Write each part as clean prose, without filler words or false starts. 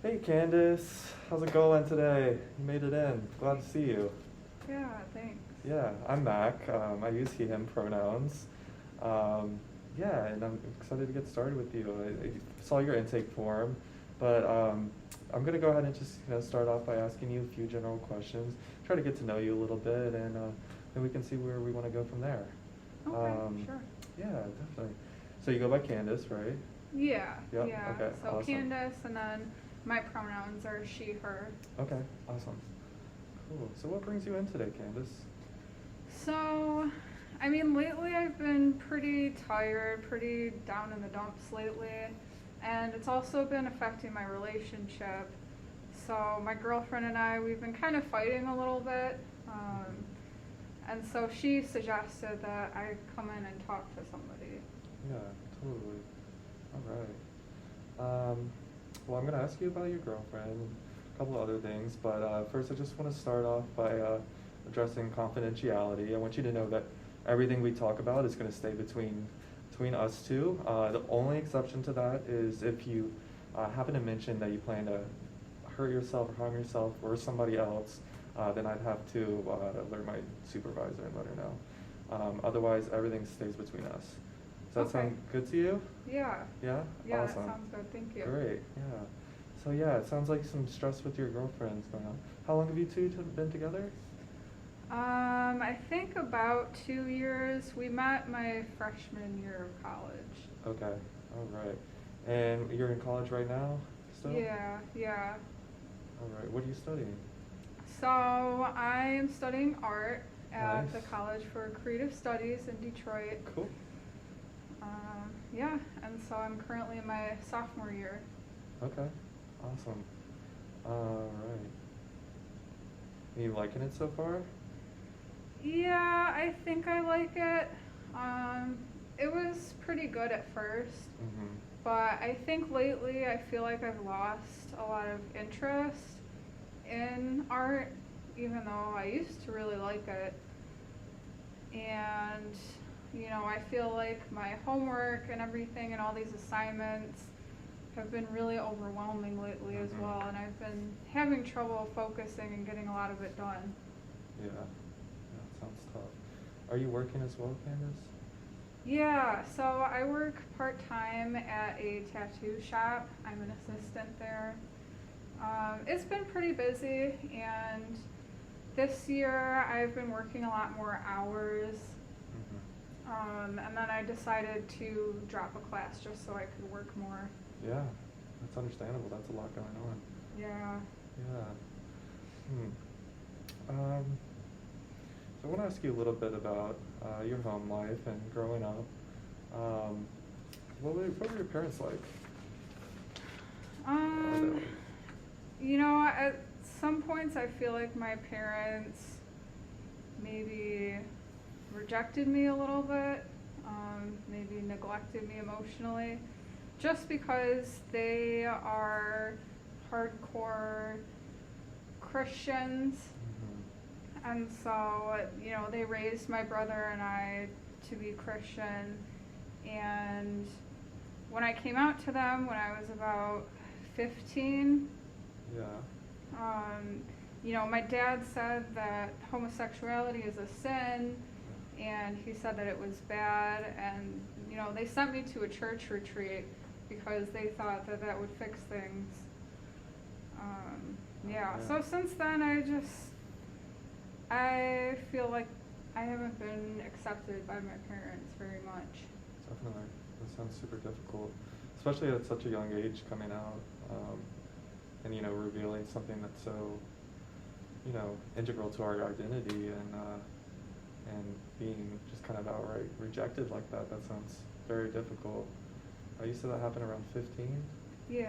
Hey Candace, how's it going today? You made it in. Glad to see you. Yeah, thanks. Yeah, I'm Mac. I use he, him pronouns. Um, yeah, and I'm excited to get started with you. I saw your intake form, but I'm gonna go ahead and just start off by asking you a few general questions. Try to get to know you a little bit, and then we can see where we want to go from there. Okay, Um, sure. yeah, definitely. So you go by Candace, right? Yeah, Yep. yeah. Okay. So Awesome. Candace, and then my pronouns are she, her. Okay. Awesome. Cool. So what brings you in today, Candace? So, lately I've been pretty tired, pretty down in the dumps lately, and it's also been affecting my relationship. So, my girlfriend and I, we've been kind of fighting a little bit, and so she suggested that I come in and talk to somebody. Yeah, totally. All right. Well, I'm going to ask you about your girlfriend and a couple of other things, but first I just want to start off by addressing confidentiality. I want you to know that everything we talk about is going to stay between us two. The only exception to that is if you happen to mention that you plan to hurt yourself or harm yourself or somebody else, then I'd have to alert my supervisor and let her know. Otherwise, everything stays between us. Does that sound good to you? Yeah. Yeah? Yeah, Awesome. that sounds good. Thank you. Great, yeah. So yeah, it sounds like some stress with your girlfriend's going on. How long have you two been together? I think about 2 years. We met my freshman year of college. Okay, all right. And you're in college right now still? Yeah, yeah. All right, what are you studying? So I am studying art at Nice. the College for Creative Studies in Detroit. Cool. Yeah, and so I'm currently in my sophomore year. Okay, awesome. All right. Are you liking it so far? Yeah, I think I like it. It was pretty good at first, Mm-hmm. but I think lately I feel like I've lost a lot of interest in art, even though I used to really like it. And, I feel like my homework and everything and all these assignments have been really overwhelming lately as Mhm. well, and I've been having trouble focusing and getting a lot of it done. Yeah. Yeah, it sounds tough. Are you working as well, Candace? Yeah, so I work part-time at a tattoo shop. I'm an assistant there. It's been pretty busy, and this year I've been working a lot more hours. And then I decided to drop a class just so I could work more. Yeah, that's understandable. That's a lot going on. Yeah. Yeah. So I want to ask you a little bit about your home life and growing up. What were your parents like? Um, at some points I feel like my parents maybe rejected me a little bit, maybe neglected me emotionally, just because they are hardcore Christians. And so, they raised my brother and I to be Christian. And when I came out to them when I was about 15, Yeah. my dad said that homosexuality is a sin, and he said that it was bad, and, they sent me to a church retreat because they thought that that would fix things. Yeah, so since then I feel like I haven't been accepted by my parents very much. Definitely. That sounds super difficult, especially at such a young age coming out, and revealing something that's so integral to our identity, and being just kind of outright rejected like that. That sounds very difficult. You said that happened around 15? Yeah.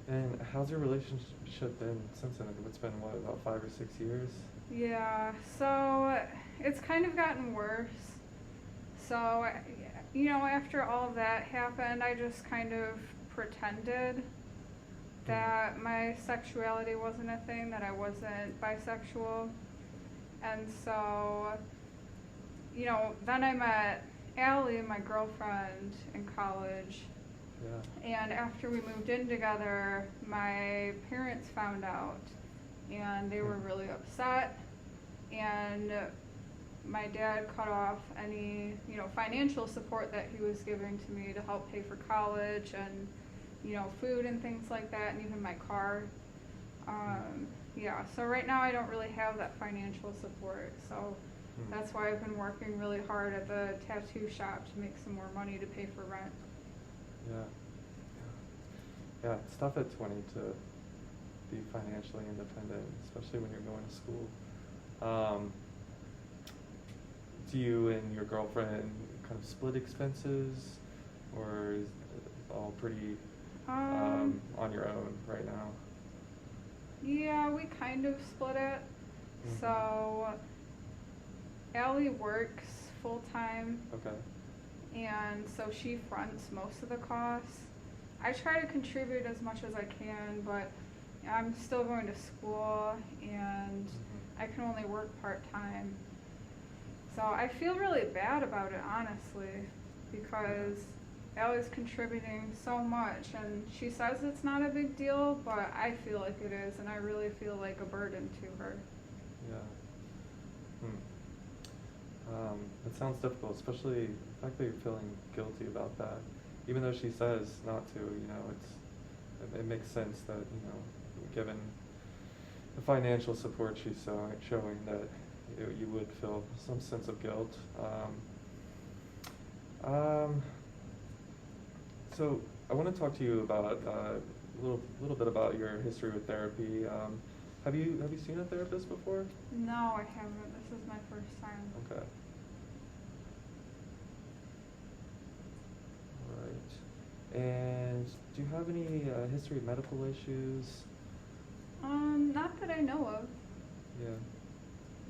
And how's your relationship been since then? It's been, about 5 or 6 years? Yeah, so it's kind of gotten worse. So, after all of that happened, I just kind of pretended that my sexuality wasn't a thing, that I wasn't bisexual. And so, then I met Allie, my girlfriend, in college. Yeah. And after we moved in together, my parents found out, and they were really upset. And my dad cut off any, financial support that he was giving to me to help pay for college and, food and things like that, and even my car. Yeah, so right now I don't really have that financial support, so that's why I've been working really hard at the tattoo shop to make some more money to pay for rent. Yeah. Yeah, it's tough at 20 to be financially independent, especially when you're going to school. Do you and your girlfriend kind of split expenses, or is it all pretty on your own right now? Yeah, we kind of split it. So Allie works full-time. Okay. And so she fronts most of the costs. I try to contribute as much as I can, but I'm still going to school and I can only work part-time. So I feel really bad about it, honestly, because Allie's contributing so much, and she says it's not a big deal, but I feel like it is, and I really feel like a burden to her. Yeah. It sounds difficult, especially the fact that you're feeling guilty about that. Even though she says not to, it makes sense that, given the financial support she's showing, that you would feel some sense of guilt. So I want to talk to you about a little bit about your history with therapy. Have you seen a therapist before? No, I haven't. This is my first time. Okay. All right. And do you have any history of medical issues? Not that I know of. Yeah.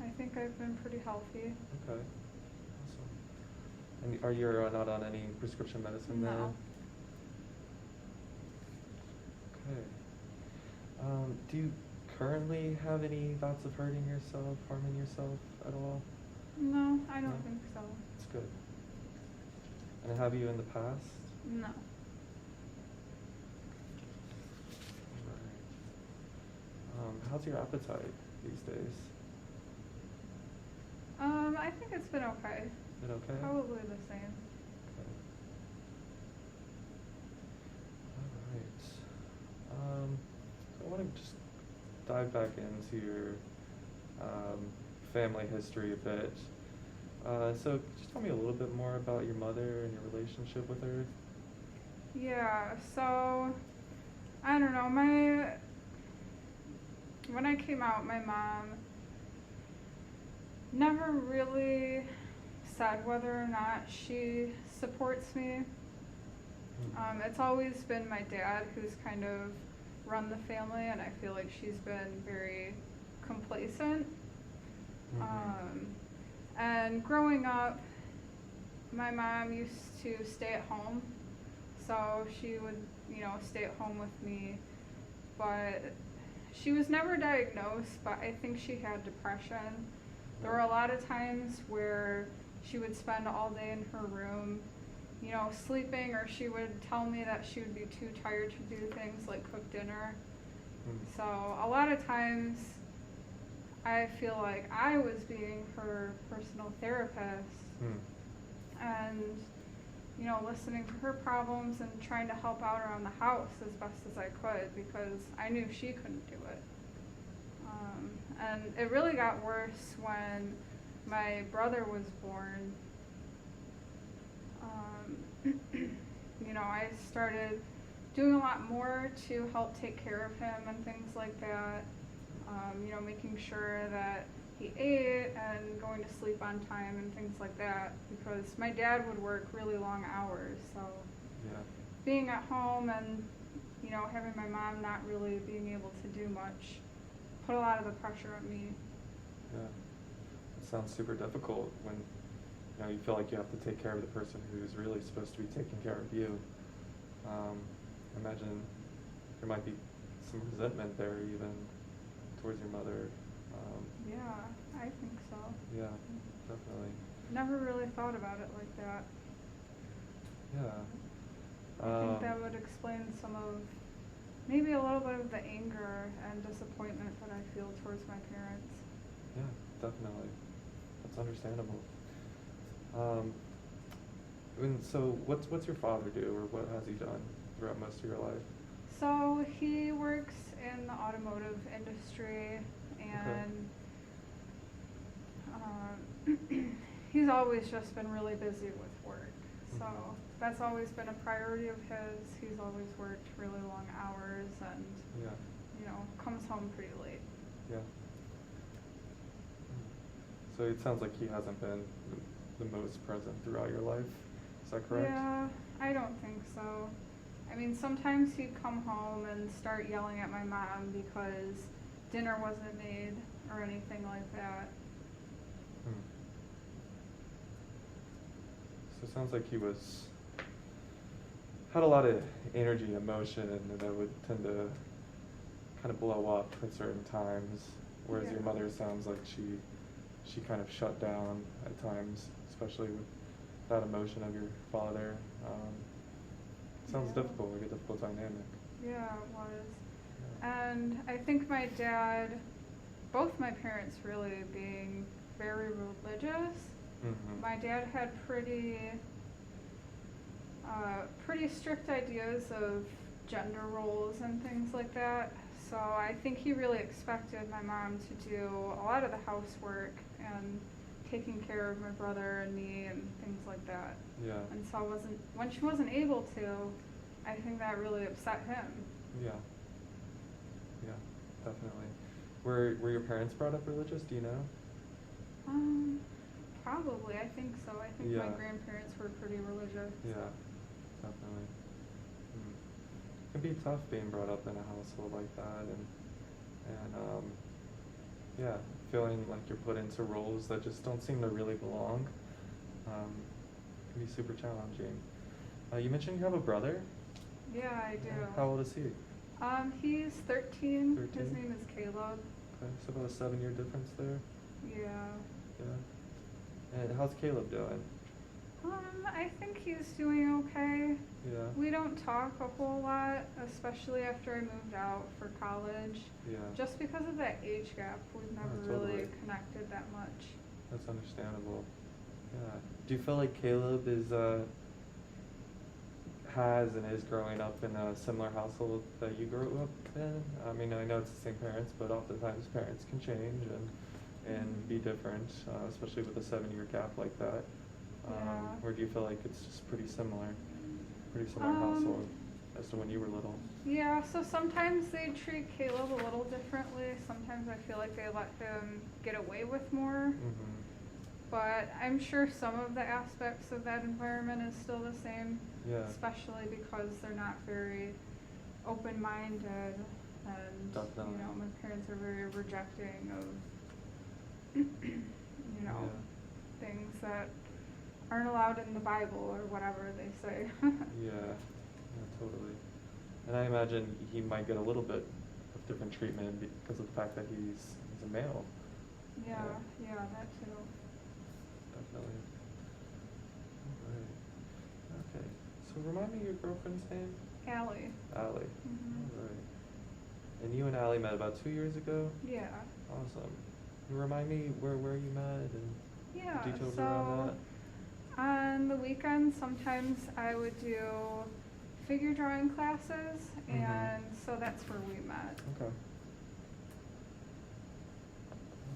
I think I've been pretty healthy. Okay. Awesome. And are you not on any prescription medicine there? No. Okay. Do you currently have any thoughts of hurting yourself, harming yourself at all? No, I don't think so. That's good. And have you in the past? No. Alright. How's your appetite these days? I think it's been okay. Been okay? Probably the same. Okay. Alright. So I want to just dive back into your family history a bit. So just tell me a little bit more about your mother and your relationship with her. Yeah, so I don't know, when I came out, my mom never really said whether or not she supports me. It's always been my dad who's kind of run the family, and I feel like she's been very complacent. And growing up, my mom used to stay at home, so she would, stay at home with me, but she was never diagnosed, but I think she had depression. There were a lot of times where she would spend all day in her room, sleeping, or she would tell me that she would be too tired to do things like cook dinner. So a lot of times I feel like I was being her personal therapist and, listening to her problems and trying to help out around the house as best as I could, because I knew she couldn't do it. And it really got worse when my brother was born. I started doing a lot more to help take care of him and things like that. Making sure that he ate and going to sleep on time and things like that, because my dad would work really long hours. So being at home and, having my mom not really being able to do much put a lot of the pressure on me. Yeah. It sounds super difficult when you feel like you have to take care of the person who's really supposed to be taking care of you. I imagine there might be some resentment there even towards your mother. Yeah, I think so. Yeah, definitely. Never really thought about it like that. I think that would explain some of, maybe a little bit of the anger and disappointment that I feel towards my parents. Yeah, definitely. That's understandable. And so what's your father do, or what has he done throughout most of your life? So he works in the automotive industry, and he's always just been really busy with work. So that's always been a priority of his. He's always worked really long hours and, comes home pretty late. Yeah. So it sounds like he hasn't been the most present throughout your life. Is that correct? Yeah, I don't think so. I mean, sometimes he'd come home and start yelling at my mom because dinner wasn't made or anything like that. So it sounds like he had a lot of energy, emotion, and that would tend to kind of blow up at certain times, whereas your mother sounds like she kind of shut down at times, especially with that emotion of your father. Sounds difficult, like a difficult dynamic. Yeah, it was. Yeah. And I think my dad, both my parents really being very religious. My dad had pretty strict ideas of gender roles and things like that. So I think he really expected my mom to do a lot of the housework and taking care of my brother and me and things like that. Yeah. And so when she wasn't able to, I think that really upset him. Yeah. Yeah, definitely. Were your parents brought up religious? Do you know? Probably. I think so. I think my grandparents were pretty religious. Yeah, definitely. It can be tough being brought up in a household like that, and feeling like you're put into roles that just don't seem to really belong. Can be super challenging. You mentioned you have a brother? Yeah, I do. How old is he? He's 13. 13? His name is Caleb. Okay, so about a 7-year difference there. Yeah. Yeah. And how's Caleb doing? I think he's doing okay. Yeah. We don't talk a whole lot, especially after I moved out for college. Yeah. Just because of that age gap, we've never really connected that much. That's understandable. Yeah. Do you feel like Caleb has and is growing up in a similar household that you grew up in? I mean, I know it's the same parents, but oftentimes parents can change and be different, especially with a 7-year gap like that. Or do you feel like it's just pretty similar household as to when you were little? Yeah, so sometimes they treat Caleb a little differently. Sometimes I feel like they let him get away with more. But I'm sure some of the aspects of that environment is still the same. Yeah. Especially because they're not very open-minded, and Definitely. my parents are very rejecting of things that aren't allowed in the Bible or whatever they say. Yeah, totally. And I imagine he might get a little bit of different treatment because of the fact that he's a male. Yeah, that too. Definitely. All right. Okay. So remind me your girlfriend's name? Allie. Allie. All right. And you and Allie met about 2 years ago? Yeah. Awesome. Can you remind me where you met and details around that? On the weekends, sometimes I would do figure drawing classes, and so that's where we met. Okay.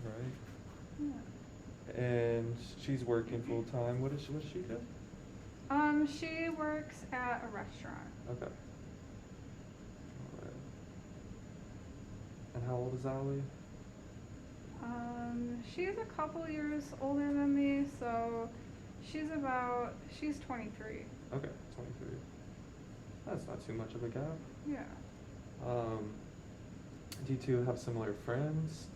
All right. Yeah. And she's working full time. What does she do? She works at a restaurant. Okay. All right. And how old is Allie? She's a couple years older than me, so she's 23. Okay, 23. That's not too much of a gap. Yeah. Do you two have similar friends?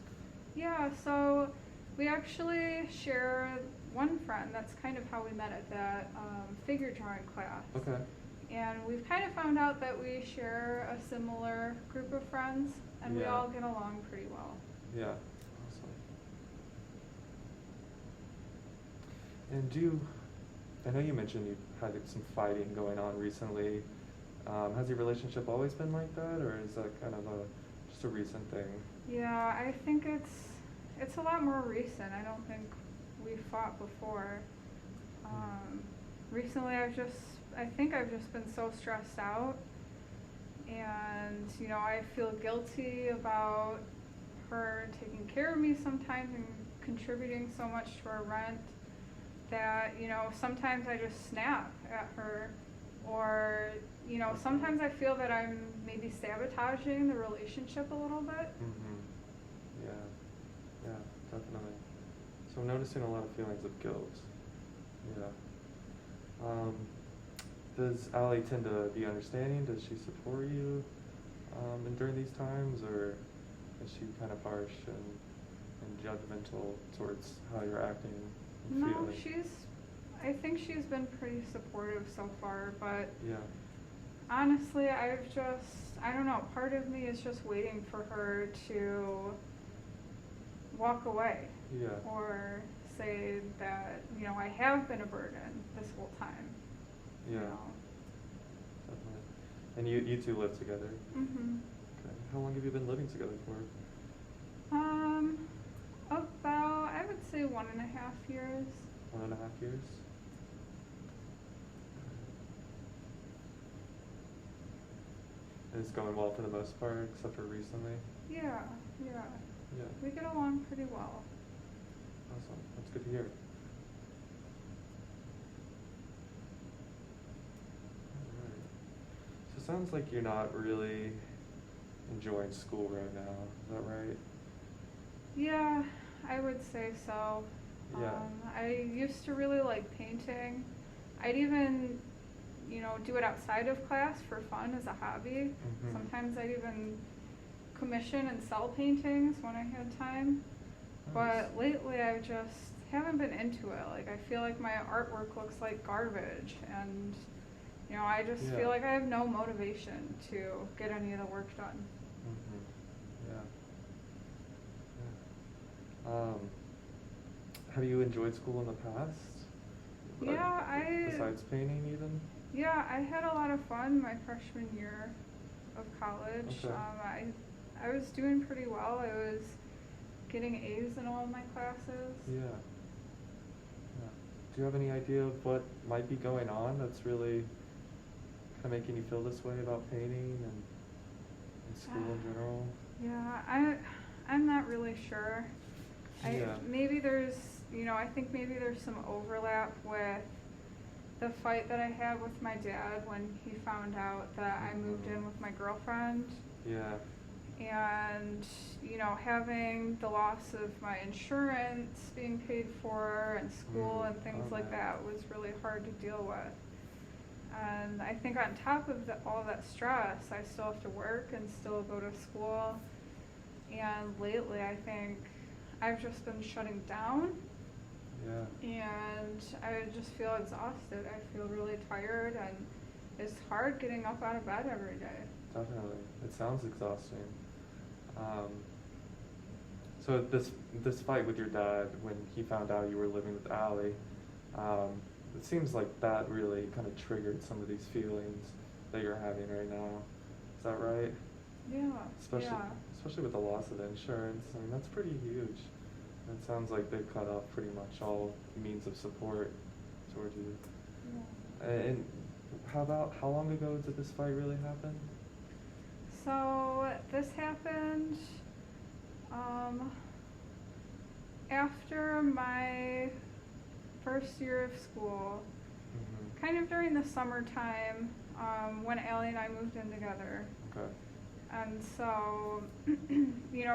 Yeah, so we actually share one friend. That's kind of how we met at that figure drawing class. Okay. And we've kind of found out that we share a similar group of friends, and we all get along pretty well. Yeah. Awesome. And I know you mentioned you've had some fighting going on recently. Has your relationship always been like that, or is that kind of just a recent thing? Yeah, I think it's a lot more recent. I don't think we fought before. Recently I think I've just been so stressed out, and I feel guilty about her taking care of me sometimes and contributing so much to our rent that sometimes I just snap at her, or sometimes I feel that I'm maybe sabotaging the relationship a little bit. Yeah, yeah, definitely. So I'm noticing a lot of feelings of guilt. Yeah. Does Allie tend to be understanding? Does she support you during these times, or is she kind of harsh and judgmental towards how you're acting and No, feeling? I think she's been pretty supportive so far, but Yeah. honestly, I don't know, part of me is just waiting for her to walk away. Yeah. Or say that, I have been a burden this whole time. Yeah. Definitely. And you two live together? Mhm. Okay. How long have you been living together for? About, I would say 1.5 years. 1.5 years? And it's going well for the most part, except for recently? Yeah, yeah. Yeah. We get along pretty well. Awesome. That's good to hear. Alright. So it sounds like you're not really enjoying school right now. Is that right? Yeah, I would say so. Yeah. I used to really like painting. I'd even, do it outside of class for fun as a hobby. Mhm. Sometimes I'd even commission and sell paintings when I had time. Nice. But lately I just haven't been into it. Like, I feel like my artwork looks like garbage, and I just Yeah. feel like I have no motivation to get any of the work done. Mhm. Yeah. Yeah. Have you enjoyed school in the past? Yeah, Besides painting, even? yeah, I had a lot of fun my freshman year of college. Okay. I was doing pretty well. I was getting A's in all of my classes. Yeah. Yeah. Do you have any idea of what might be going on that's really kind of making you feel this way about painting and school in general? Yeah, I'm not really sure. Yeah. Maybe I think maybe there's some overlap with the fight that I had with my dad when he found out that I moved in with my girlfriend. Yeah. And, having the loss of my insurance being paid for and school and things Oh, like man. that was really hard to deal with. And I think on top of all that stress, I still have to work and still go to school. And lately, I think I've just been shutting down. Yeah. And I just feel exhausted. I feel really tired, and it's hard getting up out of bed every day. Definitely. It sounds exhausting. So this fight with your dad when he found out you were living with Allie, it seems like that really kind of triggered some of these feelings that you're having right now. Is that right? Yeah. Especially with the loss of the insurance. I mean, that's pretty huge. It sounds like they cut off pretty much all means of support towards you. Yeah. And how long ago did this fight really happen? So this happened after my first year of school, Mm-hmm. kind of during the summertime, when Allie and I moved in together. Okay. And so,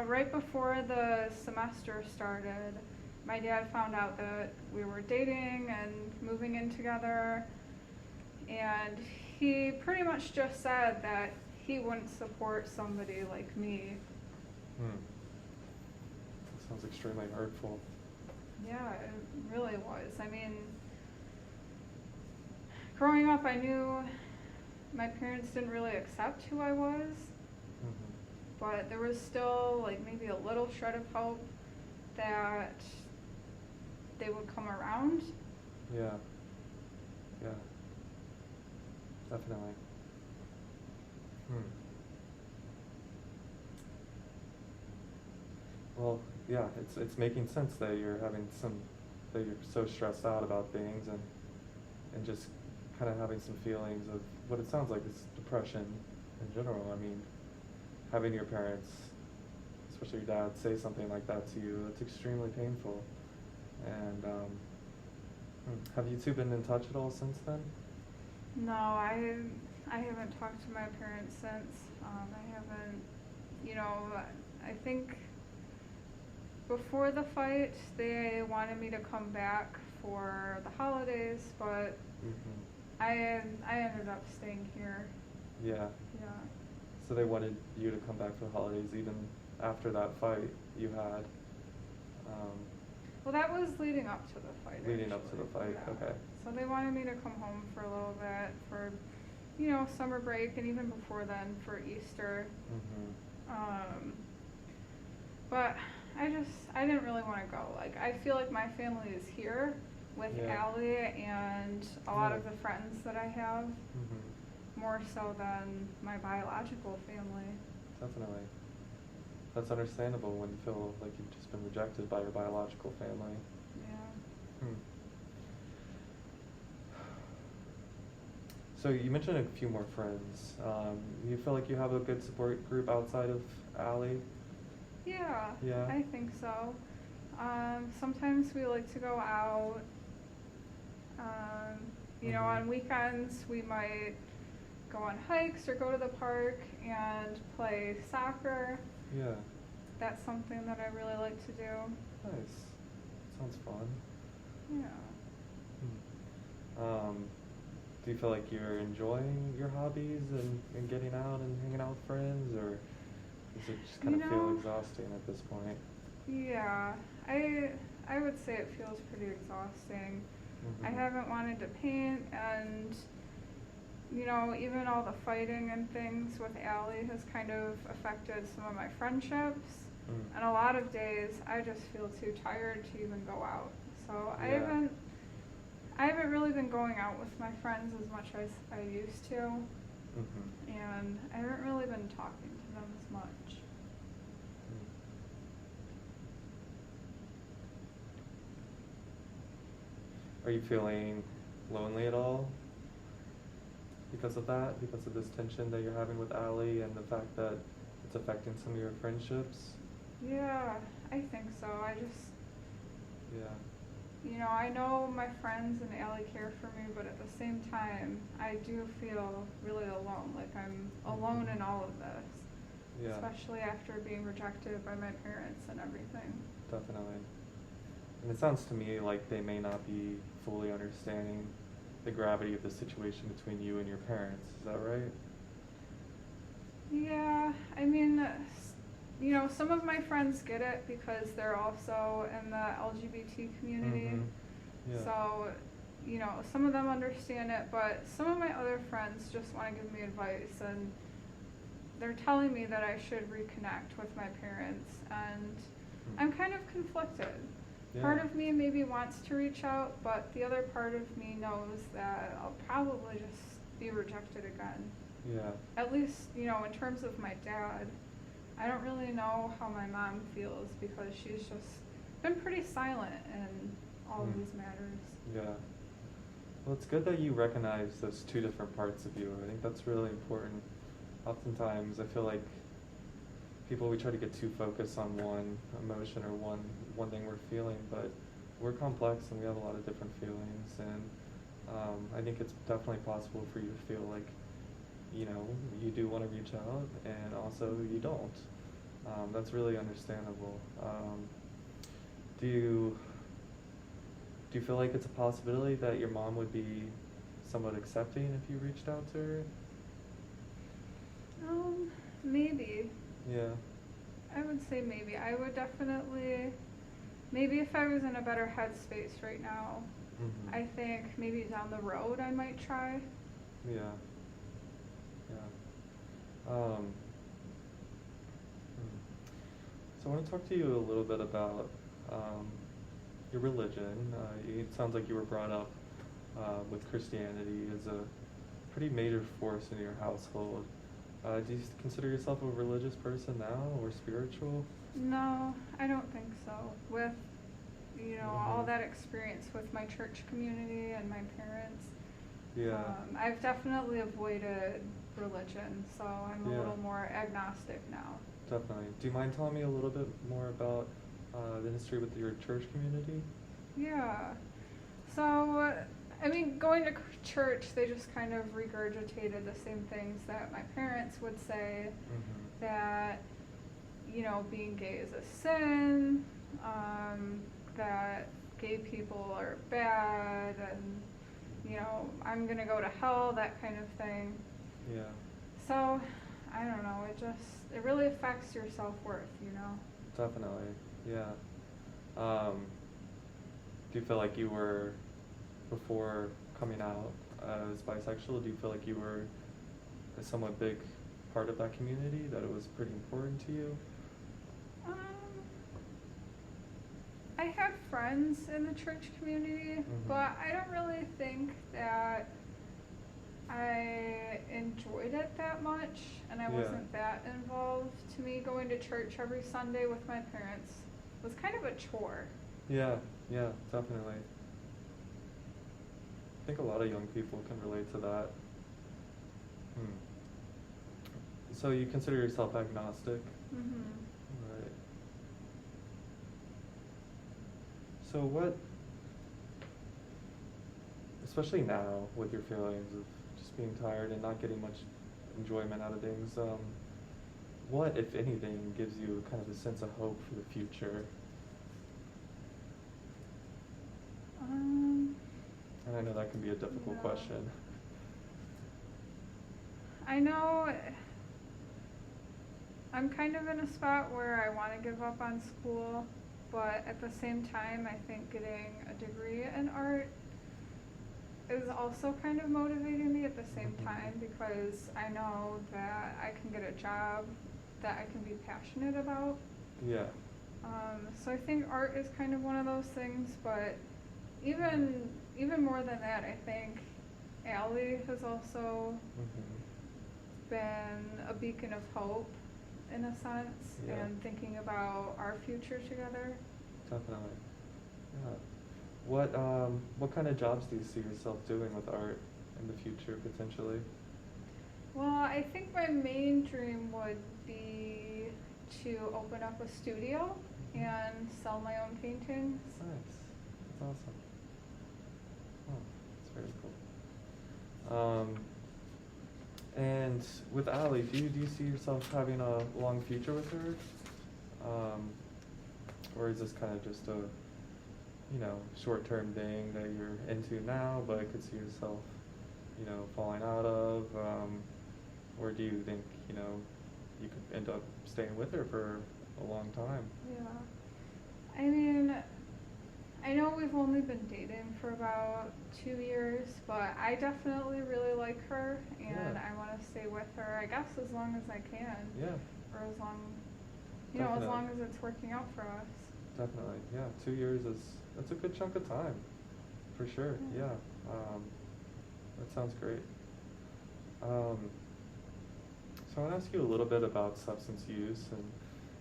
right before the semester started, my dad found out that we were dating and moving in together, and he pretty much just said that he wouldn't support somebody like me. That sounds extremely hurtful. Yeah, it really was. I mean, growing up, I knew my parents didn't really accept who I was, Mm-hmm. but there was still like maybe a little shred of hope that they would come around. Yeah. Yeah. Definitely. Hmm. Well, yeah, it's making sense that you're having that you're so stressed out about things and just kind of having some feelings of what it sounds like is depression in general. I mean, having your parents, especially your dad, say something like that to you, it's extremely painful. And have you two been in touch at all since then? No, I haven't talked to my parents since. I haven't, you know, I think before the fight they wanted me to come back for the holidays, but Mm-hmm. I ended up staying here. Yeah. Yeah. So they wanted you to come back for the holidays even after that fight you had. Um, Well, that was leading up to the fight. Leading up to the actually. fight, Yeah. okay. So they wanted me to come home for a little bit for, summer break, and even before then for Easter. Mm-hmm. But I didn't really want to go. Like, I feel like my family is here with Yeah. Allie and a lot Yeah. of the friends that I have, Mm-hmm. more so than my biological family. Definitely. That's understandable when you feel like you've just been rejected by your biological family. Yeah. Hmm. So you mentioned a few more friends. You feel like you have a good support group outside of Allie? Yeah, Yeah. I think so. Sometimes we like to go out. Mm-hmm. On weekends we might go on hikes or go to the park and play soccer. Yeah. That's something that I really like to do. Nice. Sounds fun. Yeah. Hmm. Do you feel like you're enjoying your hobbies and getting out and hanging out with friends, or does it just kind of feel exhausting at this point? Yeah, I would say it feels pretty exhausting. I Mm-hmm. haven't wanted to paint, and even all the fighting and things with Allie has kind of affected some of my friendships. Mm. And a lot of days I just feel too tired to even go out. So Yeah. I haven't really been going out with my friends as much as I used to, Mm-hmm. and I haven't really been talking to them as much. Are you feeling lonely at all because of that? Because of this tension that you're having with Allie and the fact that it's affecting some of your friendships? Yeah, I think so. Yeah. I know my friends and Allie care for me, but at the same time, I do feel really alone. Like I'm alone in all of this. Yeah. Especially after being rejected by my parents and everything. Definitely. And it sounds to me like they may not be fully understanding the gravity of the situation between you and your parents. Is that right? Yeah, I mean, some of my friends get it because they're also in the LGBT community. Mm-hmm. Yeah. So, some of them understand it, but some of my other friends just want to give me advice, and they're telling me that I should reconnect with my parents, and I'm kind of conflicted. Yeah. Part of me maybe wants to reach out, but the other part of me knows that I'll probably just be rejected again. Yeah. At least, in terms of my dad, I don't really know how my mom feels because she's just been pretty silent in all of these matters. Yeah. Well, it's good that you recognize those two different parts of you. I think that's really important. Oftentimes, I feel like we try to get too focused on one emotion or one thing we're feeling, but we're complex and we have a lot of different feelings, and I think it's definitely possible for you to feel like, you do want to reach out, and also you don't. That's really understandable. Do you feel like it's a possibility that your mom would be somewhat accepting if you reached out to her? Maybe. Yeah. I would say maybe. I would definitely, maybe if I was in a better headspace right now, Mm-hmm. I think maybe down the road I might try. Yeah. Yeah. So I want to talk to you a little bit about your religion. It sounds like you were brought up with Christianity as a pretty major force in your household. Do you consider yourself a religious person now or spiritual? No, I don't think so. With, all Mhm. that experience with my church community and my parents, Yeah. I've definitely avoided religion, so I'm a Yeah. little more agnostic now. Definitely. Do you mind telling me a little bit more about the history with your church community? Yeah. So, I mean, going to church, they just kind of regurgitated the same things that my parents would say, Mm-hmm. that, being gay is a sin, that gay people are bad, and, I'm going to go to hell, that kind of thing. Yeah. So, I don't know, it really affects your self-worth, Definitely. Yeah. Do you feel like you were, before coming out as bisexual, do you feel like you were a somewhat big part of that community, that it was pretty important to you? Um, I had friends in the church community, Mhm. but I don't really think that I enjoyed it that much, and I Yeah. wasn't that involved. To me, going to church every Sunday with my parents was kind of a chore. Yeah, yeah, definitely. I think a lot of young people can relate to that. Hmm. So you consider yourself agnostic? Mhm. Right. So what, especially now with your feelings of just being tired and not getting much enjoyment out of things, what, if anything, gives you kind of a sense of hope for the future? Um, And I know that can be a difficult yeah. question. I know I'm kind of in a spot where I want to give up on school, but at the same time, I think getting a degree in art is also kind of motivating me at the same Mhm. time, because I know that I can get a job that I can be passionate about. Yeah. So I think art is kind of one of those things, but even more than that, I think Allie has also Mhm. been a beacon of hope in a sense, Yeah. and thinking about our future together. Definitely. Yeah. What kind of jobs do you see yourself doing with art in the future potentially? Well, I think my main dream would be to open up a studio Mhm. and sell my own paintings. Nice. That's awesome. Oh, that's very cool. And with Allie, do you see yourself having a long future with her? Um, or is this kind of just a, short-term thing that you're into now, but could see yourself, falling out of? Or do you think, you could end up staying with her for a long time? Yeah. I mean, I know we've only been dating for about 2 years, but I definitely really like her, and Yeah. I want to stay with her, I guess, as long as I can. Yeah. Or as long, as Definitely. long as it's working out for us. Definitely. Yeah. 2 years that's a good chunk of time, for sure. Yeah. That sounds great. Um, so I want to ask you a little bit about substance use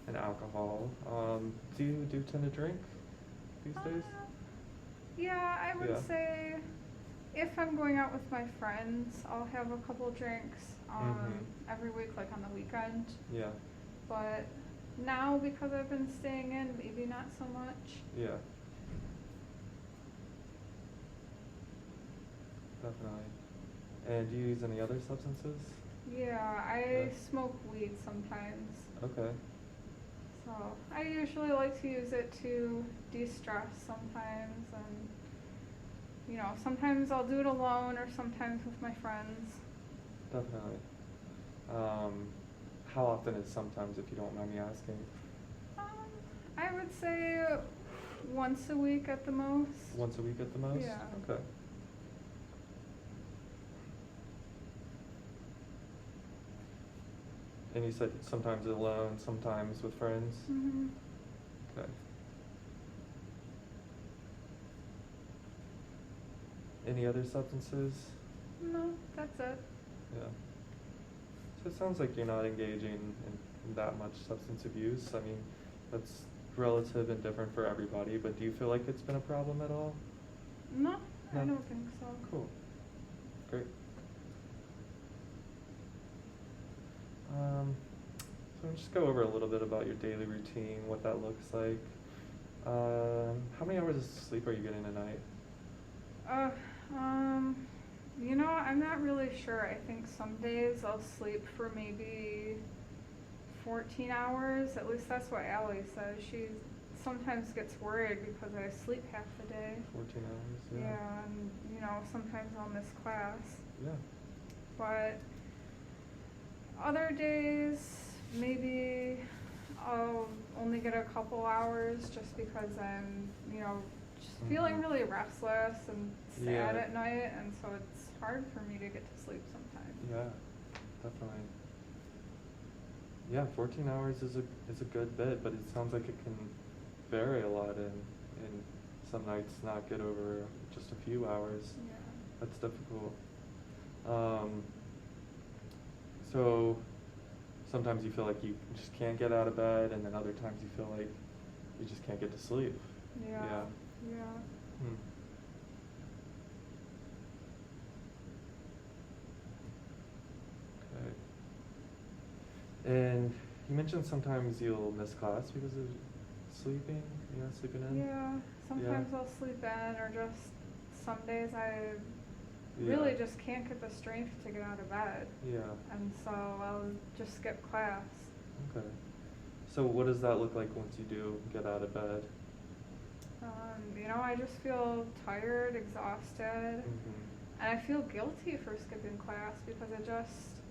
and alcohol. Do you tend to drink these days? Yeah, I would Yeah. say if I'm going out with my friends, I'll have a couple drinks Mhm. every week, like on the weekend. Yeah. But now, because I've been staying in, maybe not so much. Yeah. Definitely. And do you use any other substances? Yeah, Yeah. I smoke weed sometimes. Okay. So I usually like to use it to de-stress sometimes, and sometimes I'll do it alone or sometimes with my friends. Definitely. Um, how often is sometimes, if you don't mind me asking? Um, I would say once a week at the most. Once a week at the most? Yeah. Okay. And you said sometimes alone, sometimes with friends? Mhm. Okay. Any other substances? No, that's it. Yeah. it sounds like you're not engaging in that much substance abuse. I mean, that's relative and different for everybody, but do you feel like it's been a problem at all? No, I No? don't think so. Cool. Great. So just go over a little bit about your daily routine, what that looks like. How many hours of sleep are you getting a night? I'm not really sure. I think some days I'll sleep for maybe 14 hours. At least that's what Allie says. She sometimes gets worried because I sleep half the day. 14 hours, yeah. Yeah, and sometimes I'll miss class. Yeah. But other days, maybe I'll only get a couple hours just because I'm, just feeling really restless and sad at night, and so it's hard for me to get to sleep sometimes. Yeah, definitely. Yeah, 14 hours is a good bit, but it sounds like it can vary a lot, and some nights not get over just a few hours. Yeah. That's difficult. So sometimes you feel like you just can't get out of bed, and then other times you feel like you just can't get to sleep. Yeah. Yeah. Yeah. Hmm. Okay. And you mentioned sometimes you'll miss class because of sleeping. Yeah, sleeping in. Yeah. Sometimes Yeah. I'll sleep in, or just some days I really just can't get the strength to get out of bed. Yeah. And so I'll just skip class. Okay. So what does that look like once you do get out of bed? I just feel tired, exhausted, Mm-hmm. and I feel guilty for skipping class because it just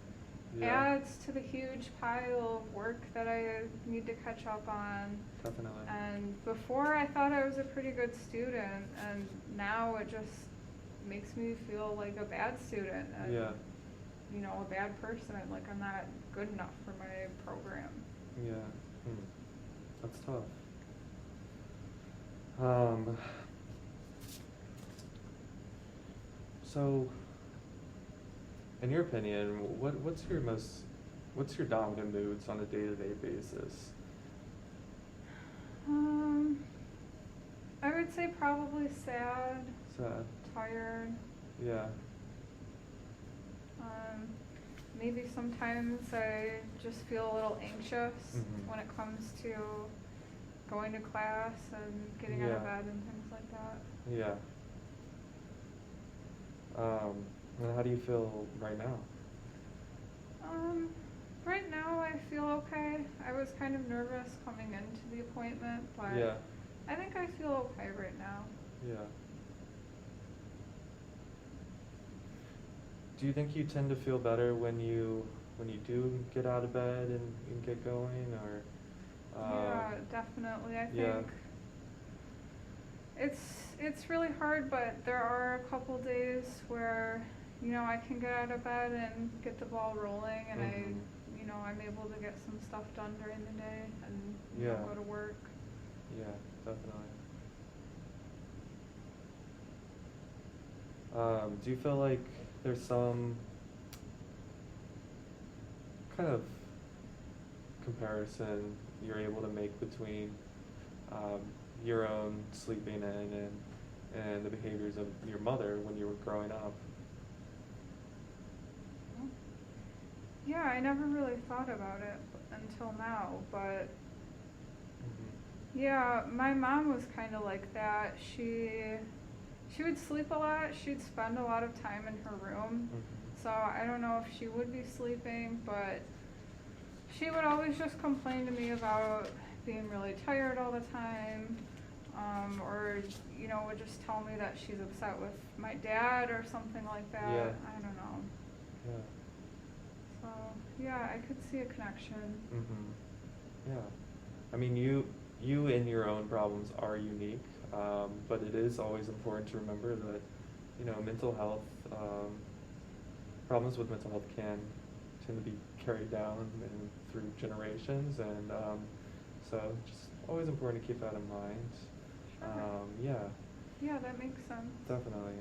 Yeah. adds to the huge pile of work that I need to catch up on. Definitely. And before I thought I was a pretty good student, and now it just makes me feel like a bad student and Yeah. a bad person, like I'm not good enough for my program. Yeah. That's tough. So, in your opinion, what's your dominant moods on a day-to-day basis? I would say probably sad, Sad. tired. Yeah. Maybe sometimes I just feel a little anxious Mhm. when it comes to going to class and getting out of Yeah. bed and things like that. Yeah. And how do you feel right now? Right now I feel okay. I was kind of nervous coming into the appointment, but Yeah. I think I feel okay right now. Yeah. Do you think you tend to feel better when you do get out of bed and get going, or? Yeah, definitely. I Yeah. think it's really hard, but there are a couple days where I can get out of bed and get the ball rolling, and Mhm. I'm able to get some stuff done during the day and Yeah. go to work. Yeah, definitely. Do you feel like there's some kind of comparison you're able to make between your own sleeping in and the behaviors of your mother when you were growing up? Yeah, I never really thought about it until now, but Mm-hmm. yeah, my mom was kind of like that. She would sleep a lot. She'd spend a lot of time in her room. Mm-hmm. So I don't know if she would be sleeping, but she would always just complain to me about being really tired all the time, or would just tell me that she's upset with my dad or something like that. Yeah. I don't know. Yeah. So yeah, I could see a connection. Mm-hmm. Yeah. I mean, you and your own problems are unique, but it is always important to remember that, mental health, problems with mental health can tend to be carried down and through generations, and so just always important to keep that in mind. Sure. Yeah. Yeah, that makes sense. Definitely.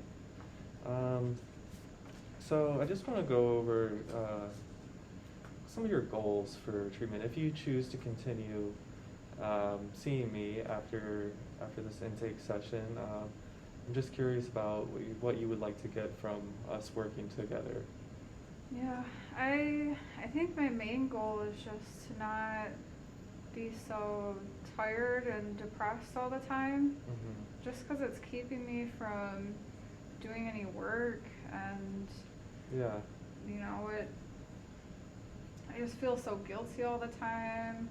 So I just want to go over some of your goals for treatment if you choose to continue seeing me after this intake session. I'm just curious about what you would like to get from us working together. Yeah, I think my main goal is just to not be so tired and depressed all the time. Mm-hmm. Just because it's keeping me from doing any work, and Yeah. I just feel so guilty all the time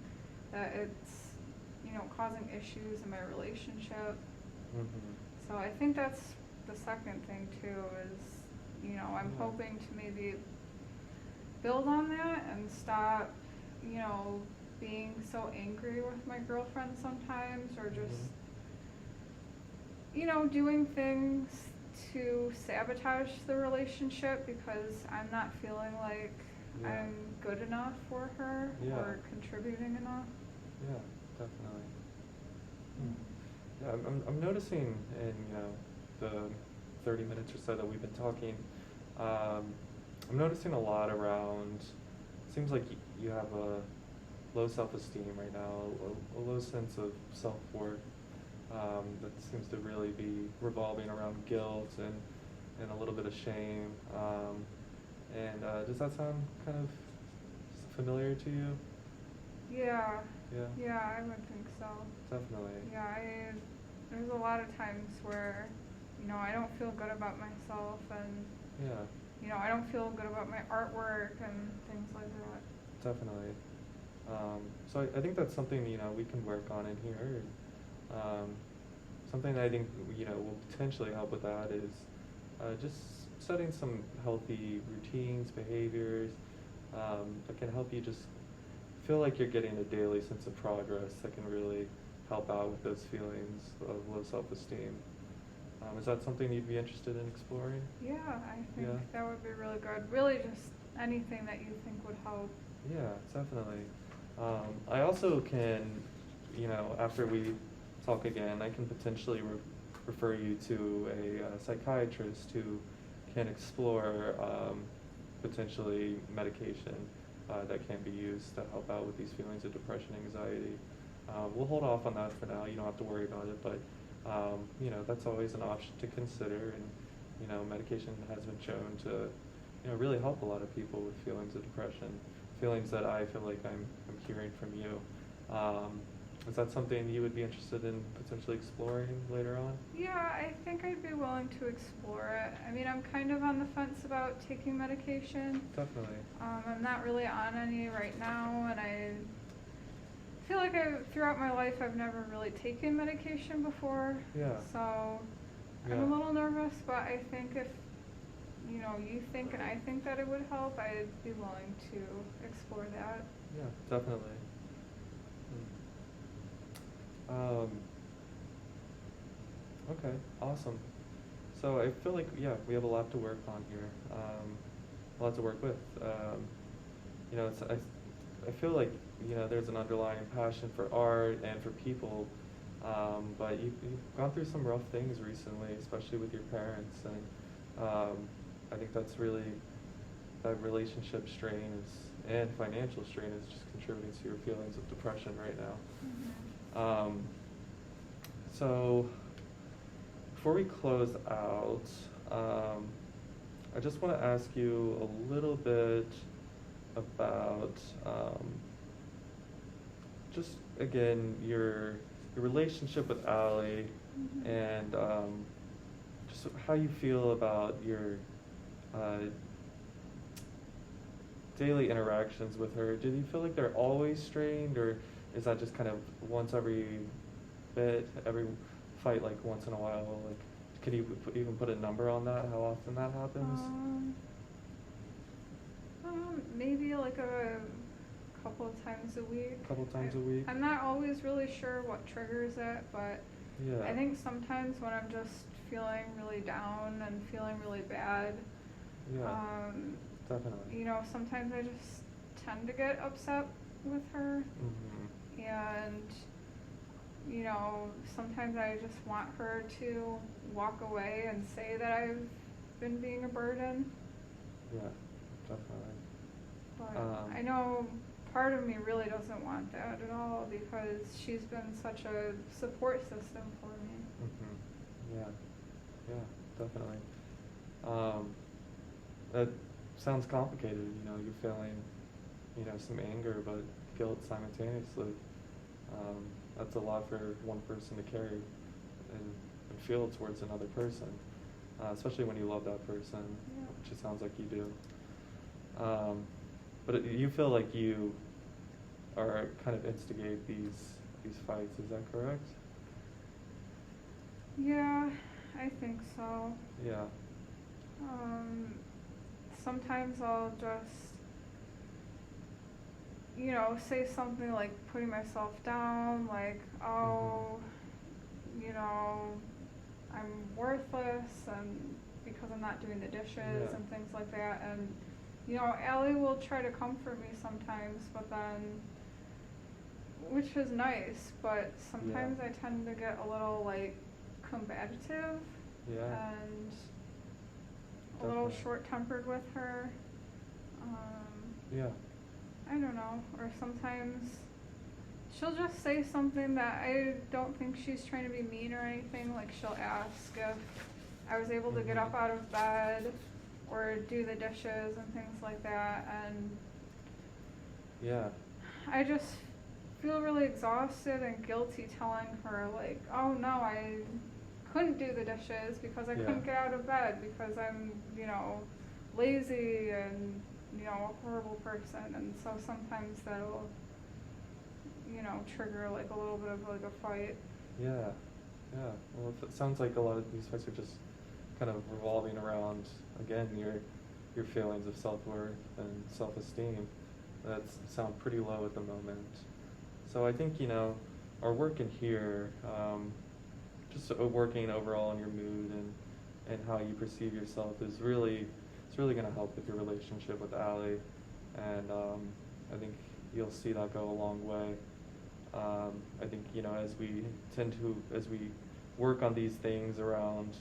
that it's causing issues in my relationship. Mm-hmm. So I think that's the second thing too is I'm Yeah. hoping to maybe build on that and stop being so angry with my girlfriend sometimes, or just doing things to sabotage the relationship because I'm not feeling like I'm good enough for her or contributing enough. Yeah, definitely. Yeah, I'm noticing in the 30 minutes or so that we've been talking, I'm noticing a lot around. Seems like you have a low self-esteem right now, a low sense of self-worth. That seems to really be revolving around guilt and a little bit of shame. Does that sound kind of familiar to you? Yeah. Yeah. Yeah, I would think so. Definitely. Yeah, there's a lot of times where, I don't feel good about myself, and, I don't feel good about my artwork and things like that. Definitely. So I think that's something, we can work on in here. Something that I think, will potentially help with that is just setting some healthy routines, behaviors, that can help you just feel like you're getting a daily sense of progress that can really help out with those feelings of low self-esteem. Is that something you'd be interested in exploring? Yeah, I think that would be really good. Really just anything that you think would help. Yeah, definitely. I also can, after we talk again, I can potentially refer you to a psychiatrist who can explore potentially medication that can be used to help out with these feelings of depression, anxiety. We'll hold off on that for now. You don't have to worry about it, but that's always an option to consider. And medication has been shown to really help a lot of people with feelings of depression, feelings that I feel like I'm hearing from you. Is that something you would be interested in potentially exploring later on? Yeah, I think I'd be willing to explore it. I mean, I'm kind of on the fence about taking medication. Definitely. I'm not really on any right now, and I feel like throughout my life I've never really taken medication before. Yeah. So I'm a little nervous, but I think if you think and I think that it would help, I'd be willing to explore that. Yeah, definitely. Okay, awesome. So I feel like, we have a lot to work on here, a lot to work with. I feel like, there's an underlying passion for art and for people, but you've gone through some rough things recently, especially with your parents, and I think that's really, that relationship strain and financial strain is just contributing to your feelings of depression right now. Mm-hmm. So before we close out, I just want to ask you a little bit about just again your relationship with Allie, Mm-hmm. and just how you feel about your daily interactions with her. Do you feel like they're always strained, or is that just kind of once every fight, like once in a while? Like, could you even put a number on that, how often that happens? Maybe like a couple of times a week. A week? I'm not always really sure what triggers it, but Yeah. I think sometimes when I'm just feeling really down and feeling really bad, Definitely. Sometimes I just tend to get upset with her. Mm-hmm. And sometimes I just want her to walk away and say that I've been being a burden. Yeah, definitely. But I know part of me really doesn't want that at all because she's been such a support system for me. Yeah, yeah, definitely. That sounds complicated, you know, you're feeling, you know, some anger but guilt simultaneously. That's a lot for one person to carry and feel towards another person, especially when you love that person, Yeah. which it sounds like you do. But you feel like you are kind of instigate these fights, is that correct? Yeah, I think so. Yeah. Sometimes I'll just, you know, say something like putting myself down, like, oh, you know, I'm worthless and because I'm not doing the dishes Yeah. and things like that. And, you know, Allie will try to comfort me sometimes, but then, which is nice, but sometimes Yeah. I tend to get a little, like, combative Yeah. and a little Definitely. short-tempered with her. Yeah. I don't know, or sometimes she'll just say something that I don't think she's trying to be mean or anything. Like she'll ask if I was able to get up out of bed or do the dishes and things like that, and Yeah. I just feel really exhausted and guilty telling her like, oh no, I couldn't do the dishes because I couldn't get out of bed because I'm, you know, lazy and, you know, a horrible person. And so sometimes that'll, you know, trigger like a little bit of like a fight. Yeah. Yeah. Well, it sounds like a lot of these fights are just kind of revolving around, again, your feelings of self-worth and self-esteem that sound pretty low at the moment. So I think, you know, our work in here, just working overall on your mood and how you perceive yourself is really, it's really going to help with your relationship with Allie, and I think you'll see that go a long way. I think, you know, as we work on these things around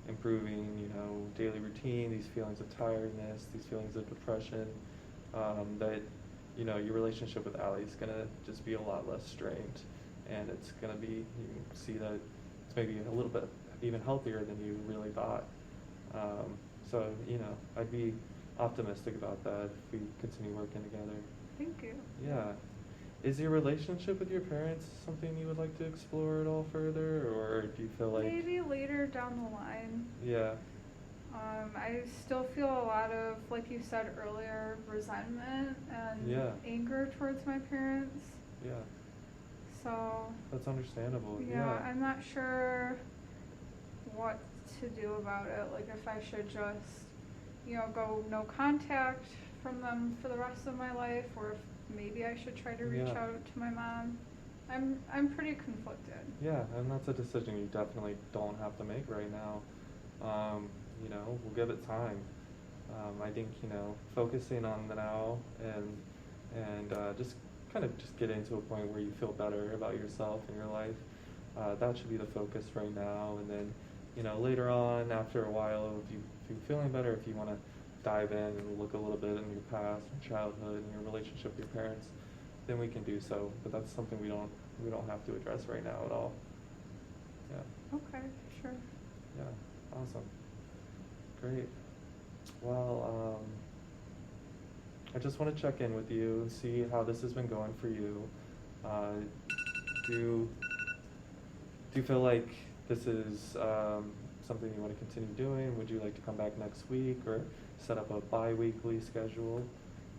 improving, you know, daily routine, these feelings of tiredness, these feelings of depression, that, you know, your relationship with Allie is going to just be a lot less strained, and it's going to be, you can see that it's maybe a little bit even healthier than you really thought. So, you know, I'd be optimistic about that if we continue working together. Thank you. Yeah. Is your relationship with your parents something you would like to explore at all further, or do you feel like... Maybe later down the line. Yeah. I still feel a lot of, like you said earlier, resentment and anger towards my parents. Yeah. So... That's understandable. Yeah, I'm not sure what to do about it. Like if I should just, you know, go no contact from them for the rest of my life, or if maybe I should try to reach out to my mom. I'm pretty conflicted. Yeah, and that's a decision you definitely don't have to make right now. You know, we'll give it time. I think, you know, focusing on the now and just kind of just get into a point where you feel better about yourself and your life. That should be the focus right now. And then, you know, later on, after a while, if you're feeling better, if you want to dive in and look a little bit in your past and childhood and your relationship with your parents, then we can do so. But that's something we don't have to address right now at all. Yeah. Okay, sure. Yeah. Awesome. Great. Well, I just want to check in with you and see how this has been going for you. Do you feel like this is something you want to continue doing? Would you like to come back next week or set up a bi-weekly schedule?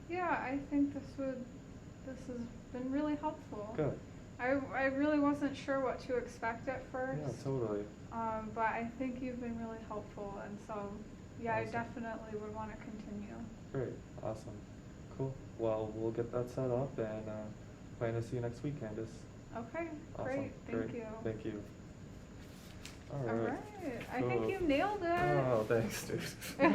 Yeah, I think this has been really helpful. Good. I really wasn't sure what to expect at first. Yeah, totally. But I think you've been really helpful, and so yeah, Awesome. I definitely would want to continue. Great. Awesome. Cool. Well, we'll get that set up and plan to see you next week, Candace. Okay, Awesome. great. Thank you. Thank you. All All right. right. I think you nailed it. Oh, thanks, dude.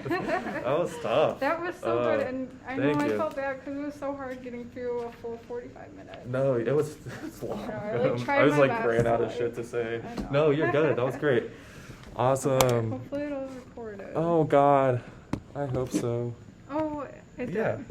That was tough. That was so good, and I know thank I you. felt bad because it was so hard getting through a full 45 minutes. No, it's long. I tried I was my like best, ran out of like, shit to say. I know. No, you're good. That was great. Awesome. Hopefully it'll record it. Oh God, I hope so. Oh, it Yeah. did.